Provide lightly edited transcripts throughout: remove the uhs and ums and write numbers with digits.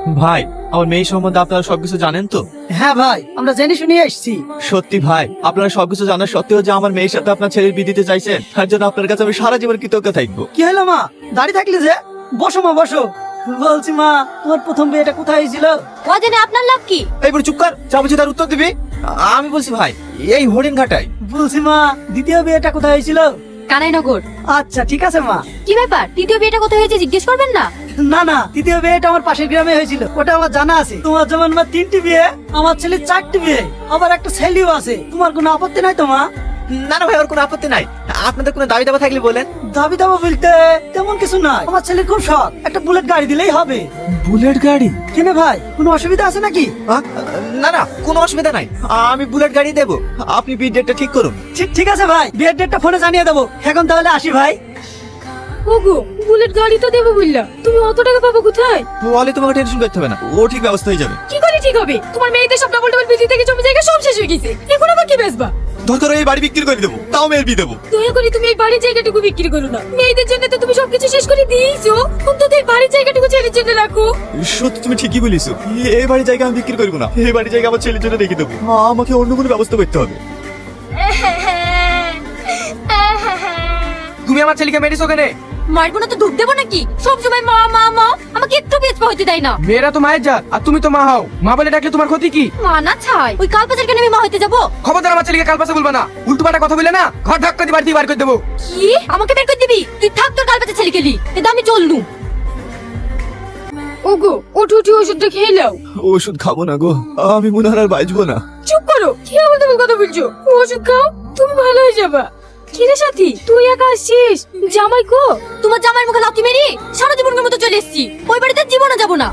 ভাই, আমার মেয়ে সম্বন্ধে আপনারা সবকিছু জানেন তো? হ্যাঁ ভাই, আমরা জেনে শুনে এসেছি। সত্যি ভাই, আপনারা সবকিছু জানার সত্ত্বেও যে আমার মেয়ের সাথে আপনার ছেলের বিয়ে দিতে চাইছেন, তার জন্য আপনার কাছে আমি সারা জীবন কৃতজ্ঞ থাকবো। কি হলো মা, দাঁড়িয়ে থাকলে যে? বসো মা, বসো। বলছি মা, তোমার প্রথম বিয়েটা কোথায় হয়েছিল? ও জেনে আপনার লাভ কি? এই বড় চুপ কর, যা বলছি তার উত্তর দিবি। আমি বলছি ভাই, এই হরিণ ঘাটায়। বলছি মা, দ্বিতীয় বিয়েটা কোথায় হয়েছিল? কানাইনগর। আচ্ছা ঠিক আছে মা। কি ব্যাপার, তৃতীয় বিয়েটা কোথায় হয়েছে জিজ্ঞেস করবেন না? না না, তৃতীয় বিয়েটা আমার পাশের গ্রামে হয়েছিল, ওটা আমার জানা আছে। তোমার যেমন মা 3টি বিয়ে, আমার ছেলের 4টি বিয়ে, আবার একটা ছেলেও আছে। তোমার কোনো আপত্তি নাই তো মা? না না ভাই, ওর কোনো আপত্তি নাই। আপনাদের কোনো দাবি দাবা থাকলে বলেন। দাবি দাবা বলতে তেমন কিছু নাই। আমার ছেলের খুব শখ, একটা বুলেট গাড়ি দিলেই হবে। বুলেট গাড়ি? কেন ভাই, কোনো অসুবিধা আছে নাকি? না না, কোনো অসুবিধা নাই। আমি বুলেট গাড়ি দেবো, আপনি বিয়ের ডেটটা ঠিক করুন। ঠিক আছে ভাই, বিয়ের ডেটটা ফোনে জানিয়ে দেবো। এখন তাহলে আসি ভাই। ওগো, বুলেট গাড়ি তো দেবো বললা, তুমি অত টাকা পাবো কোথায়? বলে তোমাকে টেনশন করতে হবে না, ও ঠিক ব্যবস্থা হয়ে যাবে। কি করে ঠিক হবে? তোমার মেয়েদের সব ডাবল ডাবল বিজি থেকে জমি জায়গা সব শেষ হয়ে গেছে, এখন আবার কি বেচবা? দরকার এই বাড়ি বিক্রি করে দেবো, তাও মেয়ের বিয়ে দেবো। দয়া করে তুমি এই বাড়ির জায়গাটুকু বিক্রি করো না। মেয়েদের জন্য তো তুমি সবকিছু শেষ করে দিয়েছো, অন্তত এই বাড়ির জায়গাটুকু ছেলের জন্য রাখো। সত্যি তুমি ঠিকই বলিস, এই বাড়ির জায়গা আমি বিক্রি করবো না, এই বাড়ির জায়গা আমার ছেলের জন্য রেখে দেবো। আমাকে অন্য কোনো ব্যবস্থা করতে হবে। তুমি আমার ছেলেকে মেরেছো কেন? মারবো না তো ধূপ দেবো নাকি? সব সময় মা মা মা, আমাকে একটু বেচবা হইতে দেয় না। মেয়েরা তো মায়ের জাত, আর তুমি তো মা হও। মা বলে ডাকলে তোমার ক্ষতি কি? মা না ছাই, ওই কালপাচার কেন আমি মা হইতে যাবো? খবরদার আমার ছেলেকে কালপাশে বলবা না। উল্টোপাল্টা কথা বলে না, ঘর ধাক্কা দিয়ে বাড়ি থেকে বার করে দেবো। কি? আমাকে বের করে দিবি? তুই থাক তোর কালপাচার ছেলে গেলি, এটা আমি চলনু। ওগো, ওঠো ওঠো, ওষুধটা খেয়ে নাও। ওষুধ খাবো না গো, আমি মনে হয় আর বাঁচবো না। চুপ করো, কি আবল তাবল কথা বলছো? ওষুধ খাও, তুমি ভালো হয়ে যাবা। কি রে সাথী, তুই একা আসছিস? জামাই কো? তোমার জামাইয়ের মুখে লাথি মেরি সারা জীবনের মতো চলে এসেছি, ওই বাড়িতে জীবনে যাব না।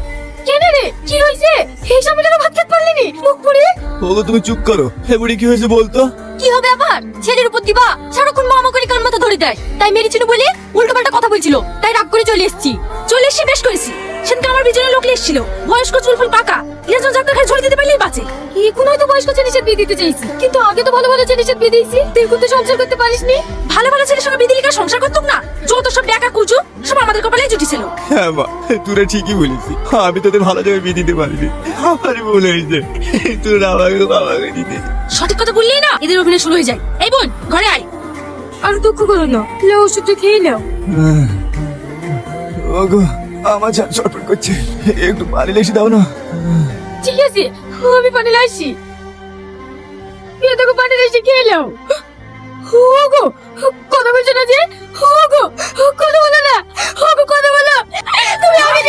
কেন রে, কি হয়েছে? এই সামনে ভাত খেতে পারলি নি মুখ পুড়ে? ওগো তুমি চুপ করো, হে বুড়ি কি হয়েছে বলতো? কি হবে আবার? ছেলের উপর দিবা, সারাক্ষণ মামা করে কান মাথা ধরে দেয়, তাই মেরেছিল বলে উল্টো পাল্টা কথা বলছিল, তাই রাগ করে চলে এসেছি। চলে এসে বেশ করেছি। সেদিন আমার পিছনে লোক এসেছিল, বয়স্ক চুলফুল পাকা, এরা যখন ডাক্তার খাই ঝরে দিতে পারলেই বাঁচে। এখন হয়তো বয়স্ক ছেলের বিয়ে দিতে চাইছি, কিন্তু আগে তো ভালো ভালো ছেলের বিয়ে দিয়েছি। তুই কিন্তু সংসার করতে পারিসনি। ভালো ভালো ছেলের সঙ্গে বিয়ে দিলে কি আর সংসার করতুম না? যত সব ডাকা কুচু সব আমাদের কপালে জুটিছিল। হ্যাঁ মা, তোরা ঠিকই বলিস, আমি তোদের ভালো জায়গায় বিয়ে দিতে পারিনি, আমার ভুল হয়েছে। তোরা আমাকে বাবাকে দিতে। সঠিক কথা বললেই না এদের অভিনয় শুরু হয়ে যায়। এই বোন, ঘরে আয়। আর দুঃখ করো না, ওষুধটা খেয়ে নাও। ওগো, আমার জান ছটফট করছে, একটু পানি লেসে দাও না। ঠিক আছে, আমি পানি লাইছি। দেখো পানি লাইছি, খেয়ে নাও। ওগো, কথা বলছো না যে? ওগো, কথা বলো না। ওগো, কথা বলো। তুমি আমাকে